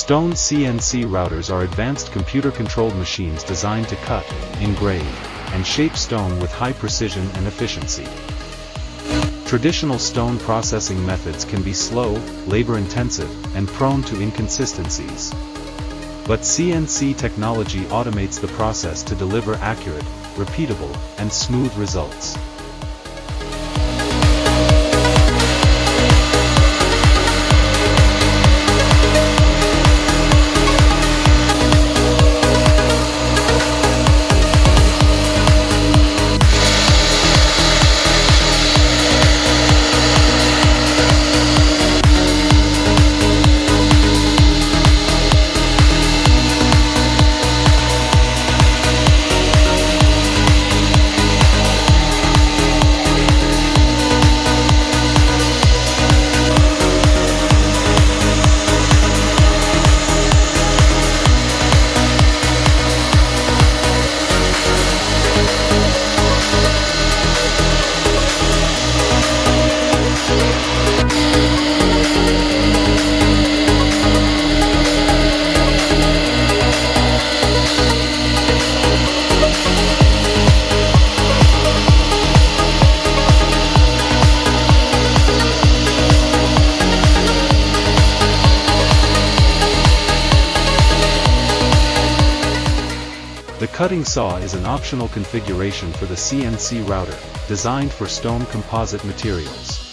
Stone CNC routers are advanced computer-controlled machines designed to cut, engrave, and shape stone with high precision and efficiency. Traditional stone processing methods can be slow, labor-intensive, and prone to inconsistencies. But CNC technology automates the process to deliver accurate, repeatable, and smooth results. The cutting saw is an optional configuration for the CNC router, designed for stone composite materials.